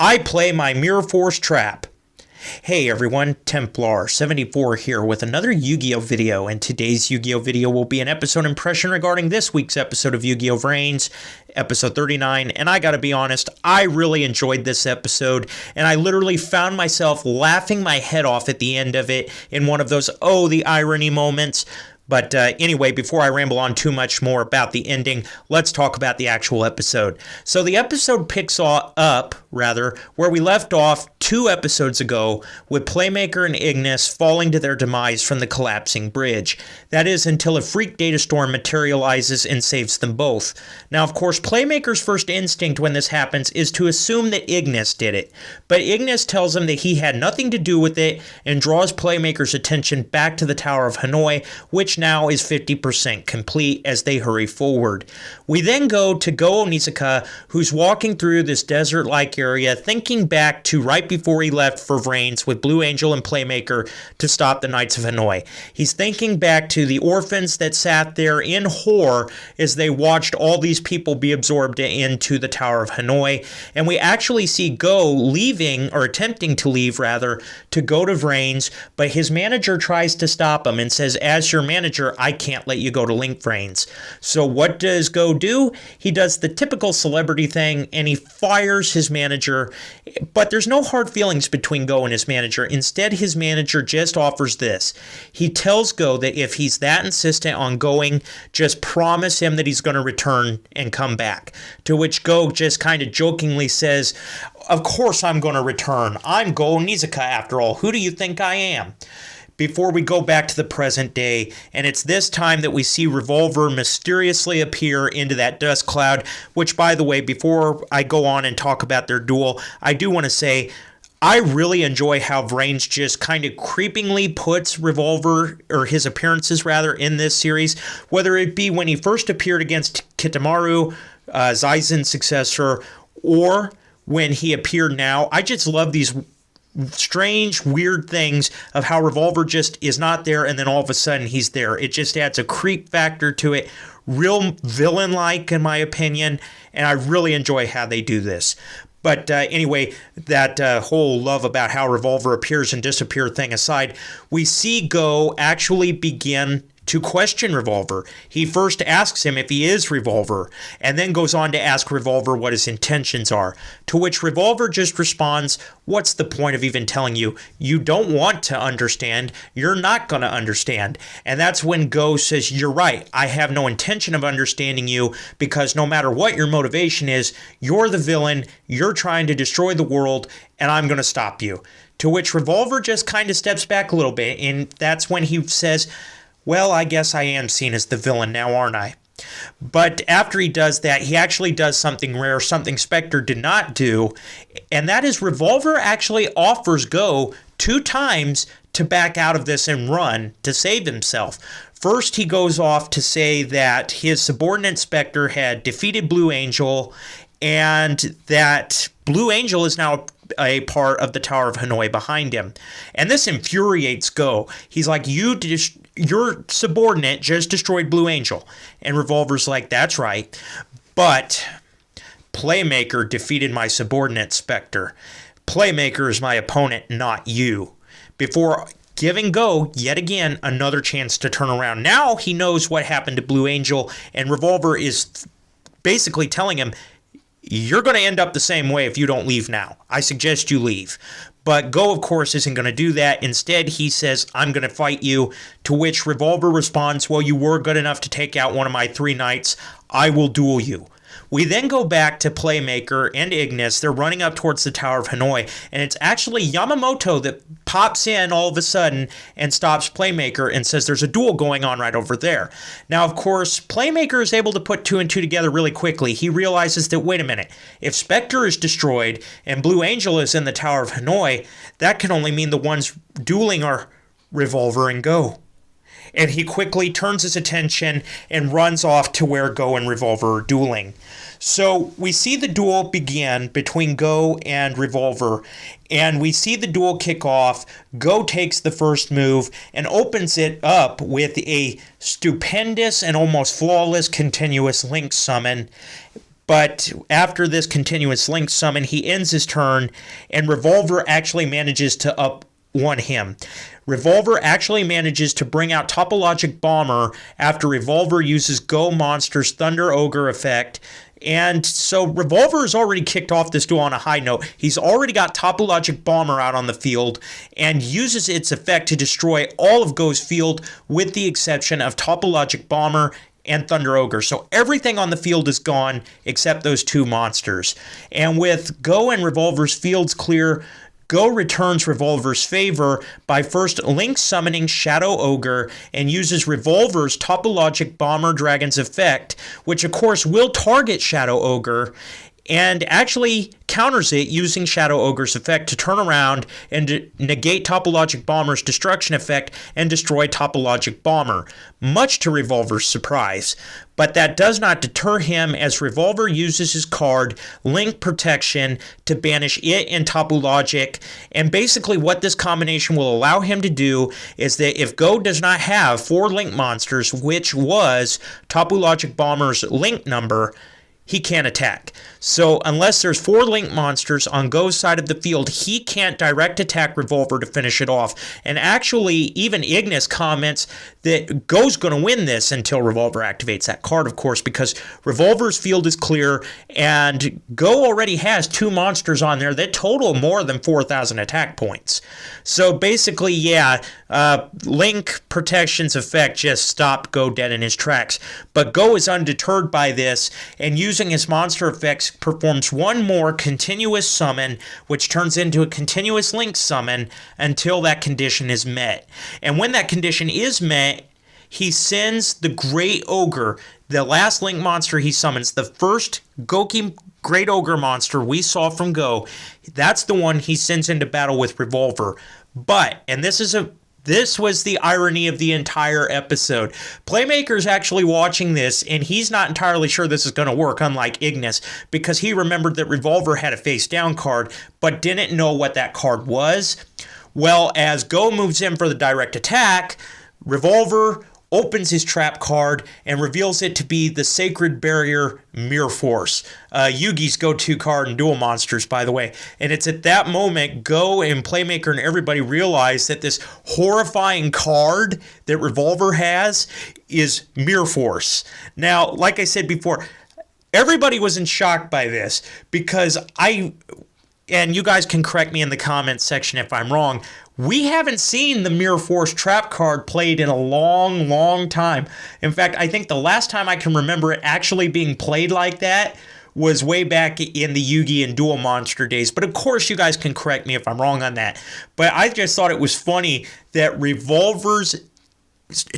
I play my Mirror Force trap. Hey everyone, Templar74 here with another Yu-Gi-Oh video, and today's Yu-Gi-Oh video will be an episode impression regarding this week's episode of Yu-Gi-Oh VRAINS, episode 39, and I gotta be honest, I really enjoyed this episode, and I literally found myself laughing my head off at the end of it in one of those, oh, the irony moments. But anyway, before I ramble on too much more about the ending, let's talk about the actual episode. So the episode picks up, where we left off 2 episodes ago with Playmaker and Ignis falling to their demise from the collapsing bridge. That is, until a freak data storm materializes and saves them both. Now, of course, Playmaker's first instinct when this happens is to assume that Ignis did it. But Ignis tells him that he had nothing to do with it and draws Playmaker's attention back to the Tower of Hanoi, which now is 50% complete as they hurry forward. We then go to Go Onizuka, who's walking through this desert-like area, thinking back to right before he left for VRAINS with Blue Angel and Playmaker to stop the Knights of Hanoi. He's thinking back to the orphans that sat there in horror as they watched all these people be absorbed into the Tower of Hanoi, and we actually see Go leaving, or attempting to leave rather, to go to VRAINS, but his manager tries to stop him and says, as your manager, I can't let you go to Link VRAINS. So what does Go do? He does the typical celebrity thing and he fires his manager, but there's no hard feelings between Go and his manager. Instead, his manager just offers this. He tells Go that if he's that insistent on going, just promise him that he's going to return and come back. To which Go just kind of jokingly says, of course I'm going to return. I'm Go Onizuka after all. Who do you think I am? Before we go back to the present day, and it's this time that we see Revolver mysteriously appear into that dust cloud, which, by the way, before I go on and talk about their duel, I do want to say I really enjoy how VRAINS just kind of creepingly puts Revolver, or his appearances rather, in this series, whether it be when he first appeared against Kitamaru, Zaizen's successor, or when he appeared now. I just love these strange, weird things of how Revolver just is not there and then all of a sudden he's there. It just adds a creep factor to it. Real villain-like, in my opinion, and I really enjoy how they do this. But anyway, that whole love about how Revolver appears and disappears thing aside, we see Go actually begin to question Revolver. He first asks him if he is Revolver, and then goes on to ask Revolver what his intentions are, to which Revolver just responds, what's the point of even telling you? You don't want to understand. You're not going to understand. And that's when Go says, you're right. I have no intention of understanding you, because no matter what your motivation is, you're the villain, you're trying to destroy the world, and I'm going to stop you. To which Revolver just kind of steps back a little bit, and that's when he says, well, I guess I am seen as the villain now, aren't I? But after he does that, he actually does something rare, something Spectre did not do, and that is Revolver actually offers Go 2 times to back out of this and run to save himself. First, he goes off to say that his subordinate Spectre had defeated Blue Angel, and that Blue Angel is now a part of the Tower of Hanoi behind him. And this infuriates Go. He's like, your subordinate just destroyed Blue Angel. And Revolver's like, that's right. But Playmaker defeated my subordinate Spectre. Playmaker is my opponent, not you. Before giving Go, yet again, another chance to turn around. Now he knows what happened to Blue Angel, and Revolver is basically telling him, you're going to end up the same way if you don't leave now. I suggest you leave. But Go, of course, isn't going to do that. Instead, he says, I'm going to fight you, to which Revolver responds, well, you were good enough to take out one of my 3 knights. I will duel you. We then go back to Playmaker and Ignis. They're running up towards the Tower of Hanoi, and it's actually Yamamoto that pops in all of a sudden and stops Playmaker and says there's a duel going on right over there. Now, of course, Playmaker is able to put 2 and 2 together really quickly. He realizes that, wait a minute, if Spectre is destroyed and Blue Angel is in the Tower of Hanoi, that can only mean the ones dueling are Revolver and Go. And he quickly turns his attention and runs off to where Go and Revolver are dueling. So we see the duel begin between Go and Revolver, and we see the duel kick off. Go takes the first move and opens it up with a stupendous and almost flawless continuous Link summon. But after this continuous link summon, he ends his turn, and Revolver actually manages to up one him. Revolver actually manages to bring out Topologic Bomber after Revolver uses Go Monster's Thunder Ogre effect. And so Revolver has already kicked off this duel on a high note. He's already got Topologic Bomber out on the field and uses its effect to destroy all of Go's field with the exception of Topologic Bomber and Thunder Ogre. So everything on the field is gone except those two monsters. And with Go and Revolver's fields clear, Go returns Revolver's favor by first link summoning Shadow Ogre and uses Revolver's Topologic Bomber Dragon's effect, which of course will target Shadow Ogre, and actually counters it using Shadow Ogre's effect to turn around and negate Topologic Bomber's destruction effect and destroy Topologic Bomber, much to Revolver's surprise. But that does not deter him, as Revolver uses his card Link Protection to banish it and Topologic. And basically what this combination will allow him to do is that if Go does not have 4 Link monsters, which was Topologic Bomber's Link number, he can't attack. So unless there's 4 Link monsters on Go's side of the field, he can't direct attack Revolver to finish it off. And actually, even Ignis comments that Go's going to win this until Revolver activates that card, of course, because Revolver's field is clear, and Go already has 2 monsters on there that total more than 4,000 attack points. So basically, yeah, Link Protection's effect just stopped Go dead in his tracks. But Go is undeterred by this, and using his monster effects, performs one more continuous summon, which turns into a continuous link summon until that condition is met. And when that condition is met, he sends the Great Ogre, the last link monster he summons, the first Goki Great Ogre monster we saw from Go. That's the one he sends into battle with Revolver. But, and this was the irony of the entire episode. Playmaker's actually watching this, and he's not entirely sure this is going to work, unlike Ignis, because he remembered that Revolver had a face-down card, but didn't know what that card was. Well, as Go moves in for the direct attack, Revolver opens his trap card and reveals it to be the Sacred Barrier Mirror Force, Yugi's go-to card in Duel Monsters, by the way. And it's at that moment Go and Playmaker and everybody realize that this horrifying card that Revolver has is Mirror Force. Now, like I said before, everybody was in shock by this because and you guys can correct me in the comments section if I'm wrong, we haven't seen the Mirror Force trap card played in a long, long time. In fact, I think the last time I can remember it actually being played like that was way back in the Yu-Gi and Duel Monster days. But of course, you guys can correct me if I'm wrong on that. But I just thought it was funny that Revolver's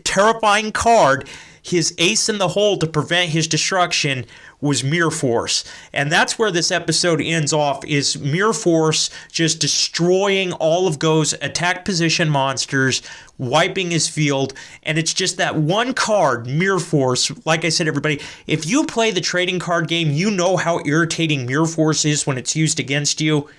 terrifying card, his ace in the hole to prevent his destruction, was Mirror Force. And that's where this episode ends off, is Mirror Force just destroying all of Go's attack position monsters, wiping his field. And it's just that one card, Mirror Force. Like I said, everybody, if you play the trading card game, you know how irritating Mirror Force is when it's used against you.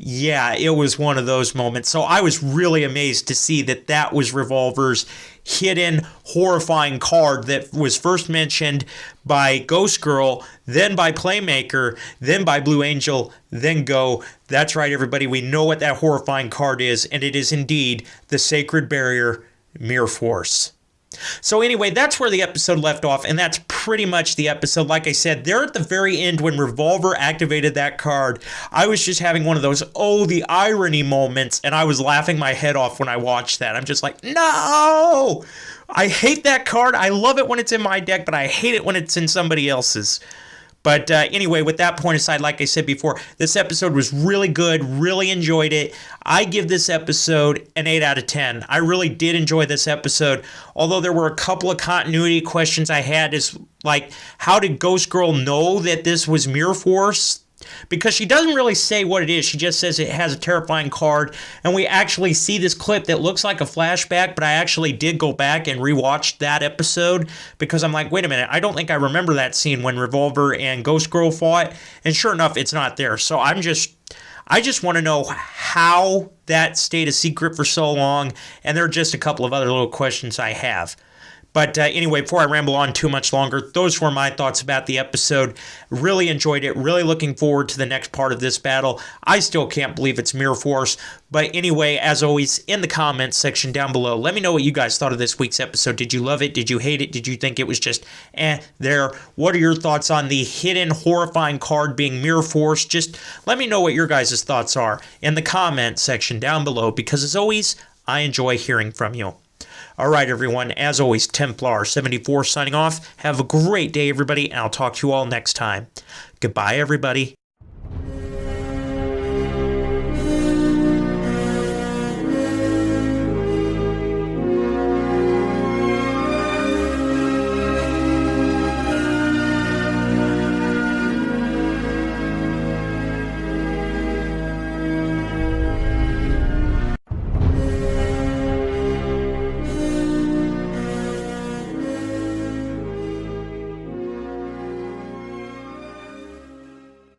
Yeah, it was one of those moments. So I was really amazed to see that that was Revolver's hidden, horrifying card that was first mentioned by Ghost Girl, then by Playmaker, then by Blue Angel, then Go. That's right, everybody. We know what that horrifying card is, and it is indeed the Sacred Barrier Mirror Force. So anyway, that's where the episode left off, and that's pretty much the episode. Like I said, there at the very end when Revolver activated that card, I was just having one of those, oh, the irony moments, and I was laughing my head off when I watched that. I'm just like, no! I hate that card. I love it when it's in my deck, but I hate it when it's in somebody else's. But anyway, with that point aside, like I said before, this episode was really good, really enjoyed it. I give this episode an 8 out of 10. I really did enjoy this episode, although there were a couple of continuity questions I had, is like, how did Ghost Girl know that this was Mirror Force? Because she doesn't really say what it is. She just says it has a terrifying card, and we actually see this clip that looks like a flashback, but I actually did go back and rewatch that episode because I'm like, wait a minute, I don't think I remember that scene when Revolver and Ghost Girl fought, and sure enough, it's not there. So I just want to know how that stayed a secret for so long, and there are just a couple of other little questions I have. But anyway, before I ramble on too much longer, those were my thoughts about the episode. Really enjoyed it. Really looking forward to the next part of this battle. I still can't believe it's Mirror Force. But anyway, as always, in the comments section down below, let me know what you guys thought of this week's episode. Did you love it? Did you hate it? Did you think it was just there? What are your thoughts on the hidden horrifying card being Mirror Force? Just let me know what your guys' thoughts are in the comments section down below, because as always, I enjoy hearing from you. All right, everyone. As always, Templar74 signing off. Have a great day, everybody, and I'll talk to you all next time. Goodbye, everybody.